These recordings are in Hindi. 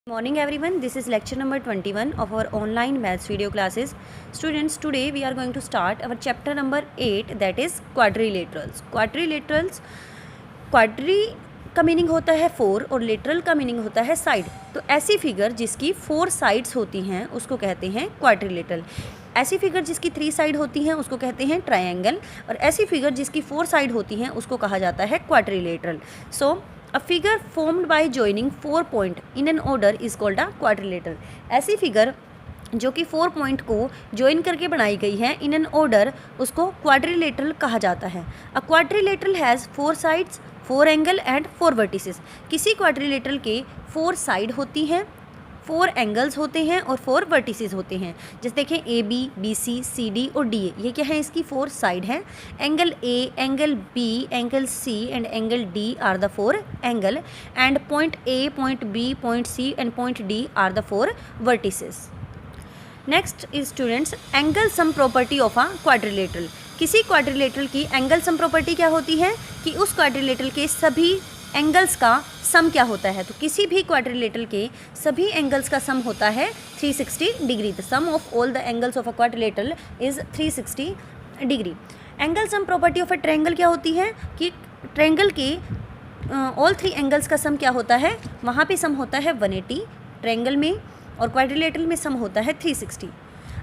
Morning everyone, this is lecture number 21 of our online maths video classes. Students, today we are going to start our chapter number 8, that is quadrilaterals. Quadri का मीनिंग होता है 4 और लेटरल का मीनिंग होता है साइड। तो ऐसी फिगर जिसकी 4 साइड्स होती हैं उसको कहते हैं क्वाड्रिलेटरल। ऐसी फिगर जिसकी 3 साइड होती हैं उसको कहते हैं ट्रायंगल, और ऐसी फिगर जिसकी 4 साइड होती हैं उसको कहा जाता है quadrilateral. So A figure formed by joining 4 points in an order is called a quadrilateral. ऐसी फिगर जो कि 4 पॉइंट को ज्वाइन करके बनाई गई है इन एन ऑर्डर, उसको क्वाड्रिलेटरल कहा जाता है। अ quadrilateral has 4 sides, 4 angle and 4 vertices. किसी क्वाड्रिलेटरल के 4 साइड होती हैं, 4 एंगल्स होते हैं और 4 वर्टिसेस होते हैं। जैसे देखें A B, B C, C D और डी ए, ये क्या है, इसकी 4 साइड हैं। Angle A, angle B, angle C and angle D are the 4 angle, and point A, point B, point C and point D are the 4 vertices. Next is students angle sum property of a quadrilateral. किसी क्वाड्रिलेटरल की एंगल सम प्रॉपर्टी क्या होती है कि उस क्वाड्रिलेटरल के सभी एंगल्स का सम क्या होता है। तो किसी भी क्वाड्रिलेटरल के सभी एंगल्स का सम होता है 360 degree. The sum of all the angles of a quadrilateral is 360 degree. Angle sum property of a triangle क्या होती है कि ट्रायंगल के ऑल 3 एंगल्स का सम क्या होता है, वहाँ पे सम होता है 180 ट्रायंगल में, और क्वाड्रिलेटरल में सम होता है 360।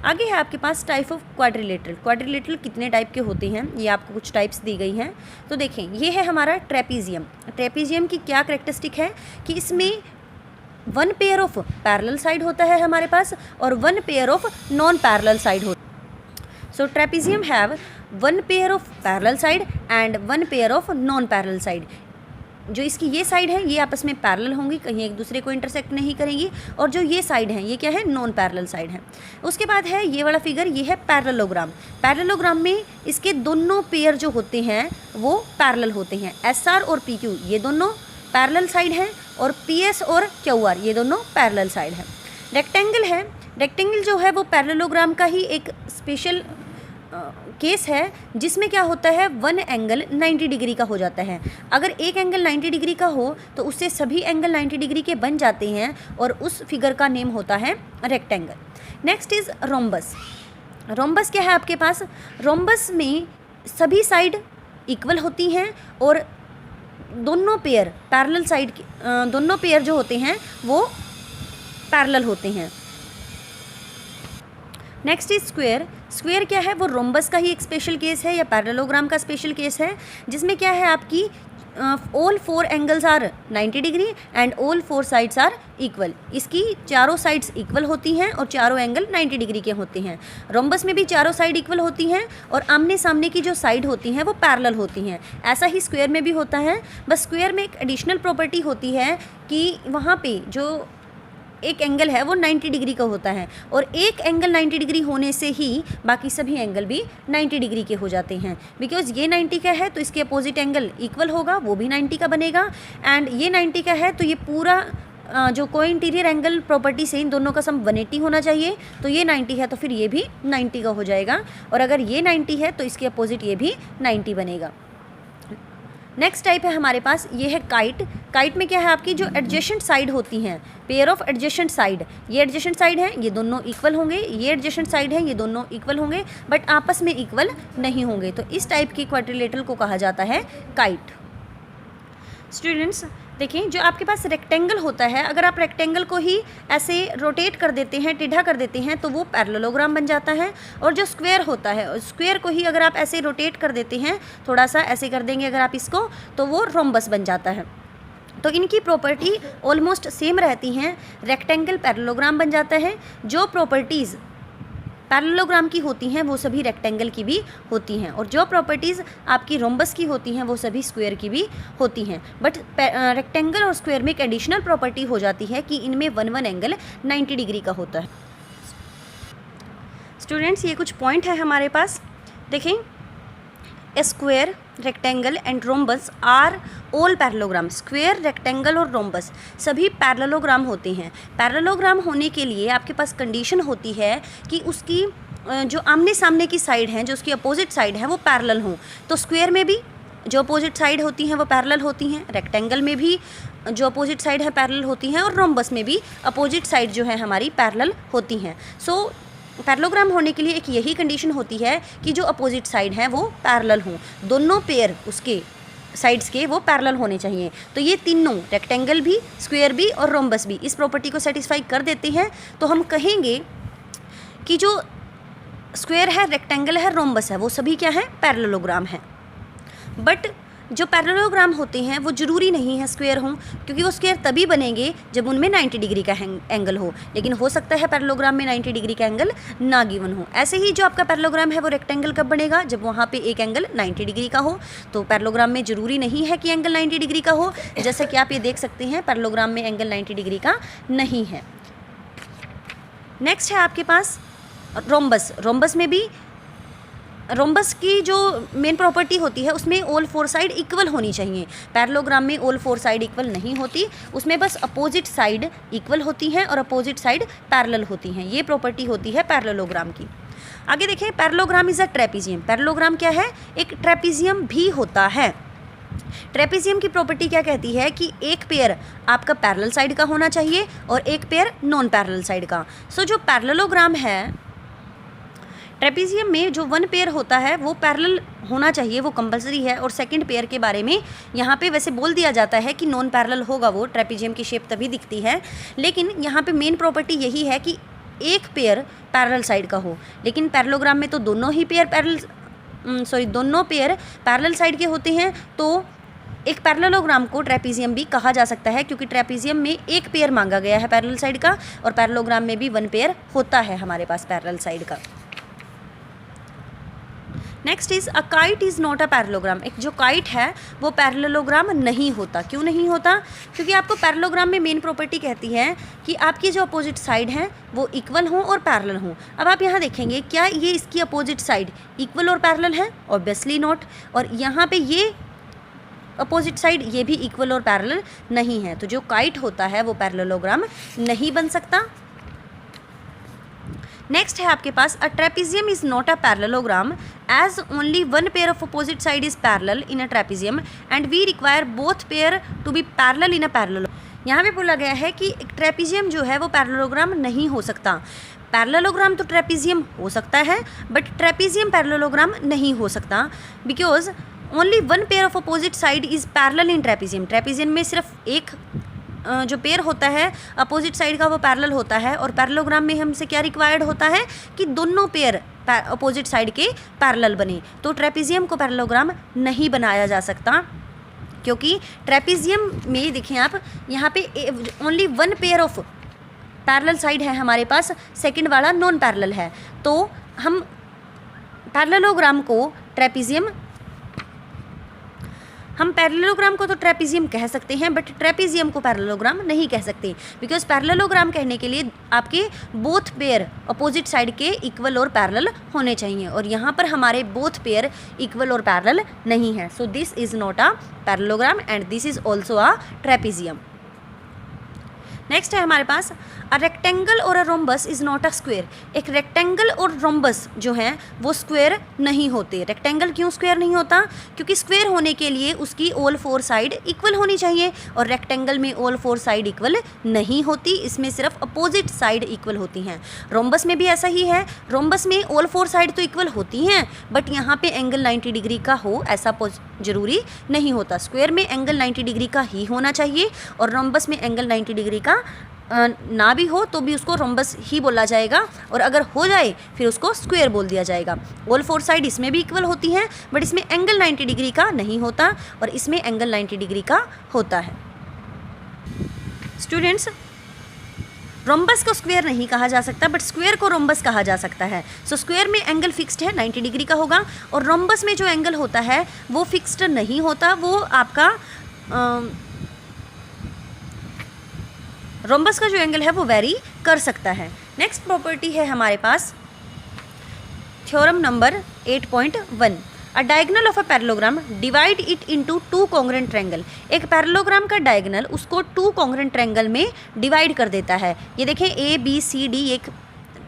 आगे है आपके पास टाइप ऑफ क्वाड्रिलेटरल। क्वाड्रिलेटरल कितने टाइप के होते हैं, ये आपको कुछ टाइप्स दी गई हैं। तो देखें, ये है हमारा ट्रेपीजियम। ट्रेपीजियम की क्या करैक्टरिस्टिक है कि इसमें 1 पेयर ऑफ पैरेलल साइड होता है हमारे पास और 1 pair of non parallel side होता है। So trapezium have 1 pair of parallel side and 1 pair of non parallel side. जो इसकी ये साइड है ये आपस में पैरेलल होंगी, कहीं एक दूसरे को इंटरसेक्ट नहीं करेंगी, और जो ये साइड है ये क्या है, नॉन पैरेलल साइड है। उसके बाद है ये वाला फिगर, ये है पैरेललोग्राम। पैरेललोग्राम में इसके दोनों पेयर जो होते हैं वो पैरेलल होते हैं। SR और PQ ये दोनों पैरेलल साइड हैं, और PS और QR ये दोनों पैरेलल साइड है। रेक्टेंगल है, रेक्टेंगल जो है वो पैरेललोग्राम का ही एक स्पेशल केस है, जिसमें क्या होता है 1 एंगल 90 डिग्री का हो जाता है। अगर एक एंगल 90 डिग्री का हो तो उससे सभी एंगल 90 डिग्री के बन जाते हैं, और उस फिगर का नेम होता है rectangle. Next is rhombus. Rhombus क्या है आपके पास, रोम्बस में सभी साइड इक्वल होती हैं और दोनों पेयर पैरेलल साइड दोनों पेयर जो होते हैं वो पैरेलल होते हैं। Next is square. स्क्वायर क्या है, वो रोम्बस का ही एक स्पेशल केस है या पैरेललोग्राम का स्पेशल केस है, जिसमें क्या है आपकी all 4 angles are 90 degree and all 4 sides are equal. इसकी चारों साइड्स इक्वल होती हैं और चारों एंगल 90 डिग्री के होते हैं। रोम्बस में भी चारों साइड इक्वल होती हैं और आमने सामने की जो साइड होती हैं वो पैरेलल होती हैं। ऐसा ही स्क्वायर में भी होता है, बस स्क्वायर में एक एडिशनल प्रॉपर्टी होती है कि वहाँ पे जो एक एंगल है वो 90 डिग्री का होता है, और एक एंगल 90 डिग्री होने से ही बाकी सभी एंगल भी 90 डिग्री के हो जाते हैं। बिकॉज ये 90 का है तो इसके अपोजिट एंगल इक्वल होगा, वो भी 90 का बनेगा, एंड ये 90 का है तो ये पूरा जो कोई इंटीरियर एंगल प्रॉपर्टी से इन दोनों का सम 180 होना चाहिए। तो ये 90 है तो फिर ये भी 90 का हो जाएगा, और अगर ये 90 है तो इसके अपोजिट ये भी 90 बनेगा। नेक्स्ट टाइप है हमारे पास, ये है काइट। काइट में क्या है आपकी जो एडजेसेंट साइड होती हैं, पेयर ऑफ एडजेसेंट साइड। ये एडजेसेंट साइड है, ये दोनों इक्वल होंगे, ये एडजेसेंट साइड है, ये दोनों इक्वल होंगे, बट आपस में इक्वल नहीं होंगे। तो इस टाइप की क्वाड्रिलेटरल को कहा जाता है काइट। स्टूडेंट्स देखें, जो आपके पास रेक्टेंगल होता है, अगर आप रेक्टेंगल को ही ऐसे रोटेट कर देते हैं, टेढ़ा कर देते हैं, तो वो पैरेललोग्राम बन जाता है। और जो स्क्वायर होता है, स्क्वायर को ही अगर आप ऐसे रोटेट कर देते हैं, थोड़ा सा ऐसे कर देंगे अगर आप इसको, तो वो रोम्बस बन जाता है। तो इनकी प्रॉपर्टी ऑलमोस्ट सेम रहती हैं। रेक्टेंगल पैरेललोग्राम बन जाता है। जो प्रॉपर्टीज़ पैरेललोग्राम की होती हैं वो सभी रेक्टेंगल की भी होती हैं, और जो प्रॉपर्टीज़ आपकी रोम्बस की होती हैं वो सभी स्क्वायर की भी होती हैं। बट रेक्टेंगल और स्क्वायर में एक एडिशनल प्रॉपर्टी हो जाती है कि इनमें 1 एंगल 90 डिग्री का होता है। स्टूडेंट्स, ये कुछ पॉइंट है हमारे पास, देखें। A square, rectangle and rhombus are all parallelogram. Square, rectangle और रोम्बस सभी पैरेललोग्राम होते हैं। पैरेललोग्राम होने के लिए आपके पास कंडीशन होती है कि उसकी जो आमने सामने की साइड है, जो उसकी अपोजिट साइड है, वो पैरेलल हो। तो स्क्वायर में भी जो अपोजिट साइड होती हैं वो पैरेलल होती हैं, रेक्टेंगल में भी जो अपोजिट साइड है पैरेलल होती हैं, और रोम्बस में भी अपोजिट साइड जो है हमारी पैरेलल होती हैं। सो पैरेललोग्राम होने के लिए एक यही कंडीशन होती है कि जो अपोजिट साइड हैं वो पैरेलल हों, दोनों पेयर उसके साइड्स के वो पैरेलल होने चाहिए। तो ये तीनों, रेक्टेंगल भी, स्क्वायर भी और रोम्बस भी, इस प्रॉपर्टी को सेटिस्फाई कर देते हैं। तो हम कहेंगे कि जो स्क्वायर है, रेक्टेंगल है, रोम्बस है, वो सभी क्या है, पैरेललोग्राम है। बट जो पैरेललोग्राम होते हैं वो ज़रूरी नहीं है स्क्वायर हों, क्योंकि वो स्क्वायर तभी बनेंगे जब उनमें 90 डिग्री का एंगल हो। लेकिन हो सकता है पैरेललोग्राम में 90 डिग्री का एंगल ना गिवन हो। ऐसे ही जो आपका पैरेललोग्राम है वो रेक्टेंगल कब बनेगा, जब वहाँ पे एक एंगल 90 डिग्री का हो। तो पैरेललोग्राम में ज़रूरी नहीं है कि एंगल 90 डिग्री का हो, जैसा कि आप ये देख सकते हैं पैरेललोग्राम में एंगल 90 डिग्री का नहीं है। नेक्स्ट है आपके पास रोम्बस। रोम्बस में भी, रोम्बस की जो मेन प्रॉपर्टी होती है उसमें ऑल फोर साइड इक्वल होनी चाहिए। पैरेललोग्राम में ऑल फोर साइड इक्वल नहीं होती, उसमें बस अपोजिट साइड इक्वल होती हैं और अपोजिट साइड पैरेलल होती हैं। ये प्रॉपर्टी होती है पैरेललोग्राम की। आगे देखें, parallelogram is a trapezium. Parallelogram क्या है, एक ट्रेपीजियम भी होता है। ट्रेपीजियम की प्रॉपर्टी क्या कहती है कि एक पेयर आपका पैरेलल साइड का होना चाहिए और एक पेयर नॉन पैरेलल साइड का। सो जो पैरेललोग्राम है ट्रेपीजियम में, जो वन पेयर होता है वो पैरेलल होना चाहिए, वो कंपलसरी है। और सेकंड पेयर के बारे में यहाँ पे वैसे बोल दिया जाता है कि नॉन पैरेलल होगा, वो ट्रेपीजियम की शेप तभी दिखती है। लेकिन यहाँ पे मेन प्रॉपर्टी यही है कि एक पेयर पैरेलल साइड का हो। लेकिन पैरेललोग्राम में तो दोनों पेयर पैरेलल साइड के होते हैं। तो एक पैरेललोग्राम को ट्रेपीजियम भी कहा जा सकता है, क्योंकि ट्रेपीजियम में एक पेयर मांगा गया है पैरेलल साइड का, और पैरेललोग्राम में भी वन पेयर होता है हमारे पास पैरेलल साइड का। Next is a kite is not a parallelogram. एक जो काइट है वो पैरेललोग्राम नहीं होता। क्यों नहीं होता, क्योंकि आपको पैरेललोग्राम में मेन प्रॉपर्टी कहती है कि आपकी जो अपोजिट साइड हैं वो इक्वल हों और पैरेलल हों। अब आप यहाँ देखेंगे, क्या ये इसकी अपोजिट साइड इक्वल और पैरेलल है, ऑब्वियसली नॉट। और यहाँ पे ये अपोजिट साइड ये भी इक्वल और पैरेलल नहीं है। तो जो काइट होता है वो पैरेललोग्राम नहीं बन सकता। नेक्स्ट है आपके पास, a trapezium is not a parallelogram as only one pair of opposite side is parallel in a trapezium and we require both pair to be parallel in a parallel. यहाँ पे बोला गया है कि एक ट्रेपीजियम जो है वो पैरेललोग्राम नहीं हो सकता। पैरेललोग्राम तो ट्रेपीजियम हो सकता है, बट ट्रेपीजियम पैरेललोग्राम नहीं हो सकता, because only one pair of opposite side is parallel in trapezium. Trapezium में सिर्फ एक जो पेयर होता है अपोजिट साइड का वो पैरेलल होता है, और पैरेललोग्राम में हमसे क्या रिक्वायर्ड होता है कि दोनों पेयर अपोजिट साइड के पैरेलल बने। तो ट्रेपीजियम को पैरेललोग्राम नहीं बनाया जा सकता, क्योंकि ट्रेपीजियम में देखें आप, यहाँ पे only one pair of parallel side है हमारे पास, सेकंड वाला नॉन पैरेलल है। तो हम पैरेललोग्राम को तो ट्रेपीजियम कह सकते हैं, बट ट्रेपीजियम को पैरेललोग्राम नहीं कह सकते, बिकॉज पैरेललोग्राम कहने के लिए आपके बोथ पेयर अपोजिट साइड के इक्वल और पैरेलल होने चाहिए, और यहाँ पर हमारे बोथ पेयर इक्वल और पैरेलल नहीं है। So this is not a parallelogram and this is also a trapezium. Next है हमारे पास, अ रेक्टेंगल और a rhombus is not a square. एक रेक्टेंगल और रोम्बस जो हैं वो स्क्वायर नहीं होते। रेक्टेंगल क्यों स्क्वायर नहीं होता, क्योंकि स्क्वायर होने के लिए उसकी ऑल फोर साइड इक्वल होनी चाहिए, और रेक्टेंगल में ऑल फोर साइड इक्वल नहीं होती, इसमें सिर्फ अपोजिट साइड इक्वल होती हैं। रोम्बस में भी ऐसा ही है, रोम्बस में ऑल फोर साइड तो इक्वल होती हैं, बट यहाँ पे एंगल 90 डिग्री का हो ऐसा ज़रूरी नहीं होता। स्क्वायर में एंगल 90 डिग्री का ही होना चाहिए, और रोम्बस में एंगल 90 डिग्री का ना भी हो तो भी उसको रोम्बस ही बोला जाएगा, और अगर हो जाए फिर उसको स्क्वायर बोल दिया जाएगा। ऑल फोर साइड इसमें भी इक्वल होती हैं, बट इसमें एंगल 90 डिग्री का नहीं होता, और इसमें एंगल 90 डिग्री का होता है। स्टूडेंट्स, रोम्बस को स्क्वायर नहीं कहा जा सकता, बट स्क्वायर को रोम्बस कहा जा सकता है। सो स्क्वायर में एंगल फिक्स्ड है, 90 डिग्री का होगा, और रोम्बस में जो एंगल होता है वो फिक्स्ड नहीं होता, वो आपका रोम्बस का जो एंगल है वो वेरी कर सकता है। नेक्स्ट प्रॉपर्टी है हमारे पास theorem number 8.1, a diagonal of a parallelogram divide it into two congruent triangle. एक पैरेललोग्राम का डायगोनल उसको टू कॉन्ग्रुएंट ट्रायंगल में डिवाइड कर देता है। ये देखें, A B C D एक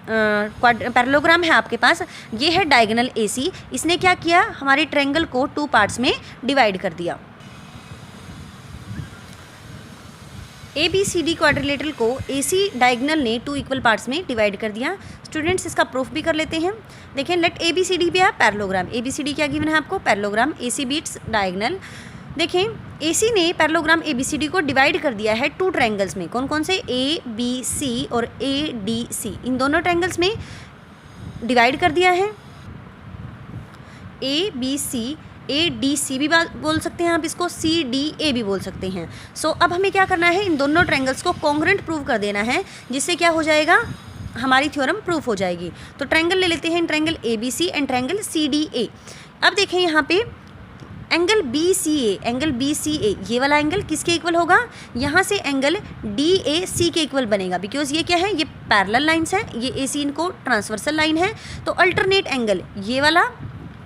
पैरेललोग्राम है आपके पास, ये है डायगोनल AC। इसने क्या किया, हमारे ट्रायंगल को 2 पार्ट्स में डिवाइड कर दिया। ABCD क्वाड्रिलेटरल को AC डायगोनल ने 2 इक्वल पार्ट्स में डिवाइड कर दिया। स्टूडेंट्स इसका प्रूफ भी कर लेते हैं। देखें, लेट ABCD भी है पैरेललोग्राम। ABCD क्या गिवन है आपको, पैरेललोग्राम। AC beats diagonal. देखें, AC ने पैरेललोग्राम ABCD को डिवाइड कर दिया है 2 ट्रायंगल्स में। कौन कौन से, ABC और ADC, इन दोनों ट्रायंगल्स में डिवाइड कर दिया है। ABC, ADC भी बोल सकते हैं आप इसको, CDA भी बोल सकते हैं। अब हमें क्या करना है, इन दोनों ट्रायंगल्स को कॉन्ग्रुएंट प्रूव कर देना है, जिससे क्या हो जाएगा, हमारी थ्योरम प्रूफ हो जाएगी। तो ट्रायंगल ले लेते हैं, triangle ABC and triangle CDA। अब देखें यहाँ पे एंगल BCA, ये वाला एंगल किसके इक्वल होगा, यहाँ से एंगल DAC के इक्वल बनेगा, बिकॉज ये क्या है, ये पैरेलल लाइन्स है, ये AC इनको ट्रांसवर्सल लाइन है। तो अल्टरनेट एंगल ये वाला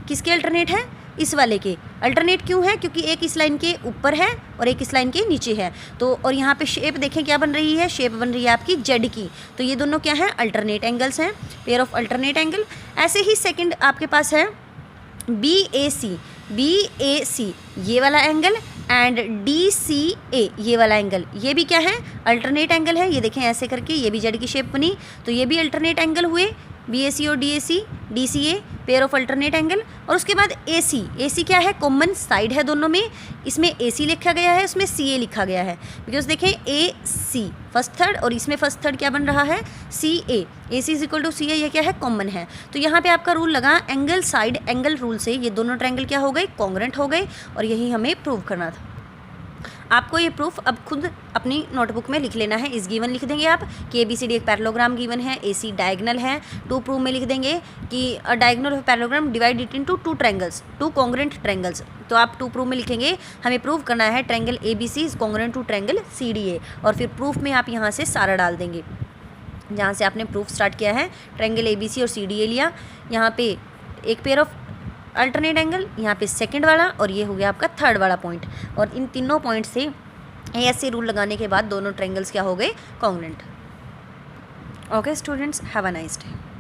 किसके अल्टरनेट है, इस वाले के अल्टरनेट। क्यों है, क्योंकि एक इस लाइन के ऊपर है और एक इस लाइन के नीचे है। तो और यहाँ पे शेप देखें क्या बन रही है, शेप बन रही है आपकी जेड की। तो ये दोनों क्या है, अल्टरनेट एंगल्स हैं, पेयर ऑफ अल्टरनेट एंगल। ऐसे ही सेकंड आपके पास है BAC ये वाला एंगल एंड DCA ये वाला एंगल, ये भी क्या है, अल्टरनेट एंगल है। ये देखें ऐसे करके, ये भी जेड की शेप बनी, तो ये भी अल्टरनेट एंगल हुए। BAC और DCA pair of alternate angle. और उसके बाद AC क्या है, कॉमन साइड है दोनों में, इसमें AC लिखा गया है, उसमें CA लिखा गया है, बिकॉज देखें AC फर्स्ट थर्ड और इसमें फर्स्ट थर्ड क्या बन रहा है, CA। AC is equal to CA, ये क्या है, कॉमन है। तो यहाँ पे आपका रूल लगा एंगल साइड एंगल रूल से, ये दोनों ट्रायंगल क्या हो गए, कॉन्ग्रुएंट हो गए, और यही हमें प्रूव करना था। आपको ये प्रूफ अब खुद अपनी नोटबुक में लिख लेना है। इस गिवन लिख देंगे आप कि ABCD एक पैरेललोग्राम गिवन है, AC डायगोनल है। 2 प्रूफ में लिख देंगे कि diagonal of parallelogram divided into 2 triangles, 2 congruent triangles. तो आप 2 प्रूफ में लिखेंगे, हमें प्रूव करना है triangle ABC is congruent to triangle CDA, और फिर प्रूफ में आप यहाँ से सारा डाल देंगे जहाँ से आपने प्रूफ स्टार्ट किया है। ट्रायंगल ABC और CDA लिया, यहाँ पे एक पेयर ऑफ अल्टरनेट एंगल, यहाँ पे सेकंड वाला, और ये हो गया आपका थर्ड वाला पॉइंट। और इन तीनों पॉइंट से ऐसे रूल लगाने के बाद दोनों ट्रायंगल्स क्या हो गए, congruent. Okay students, have a nice day.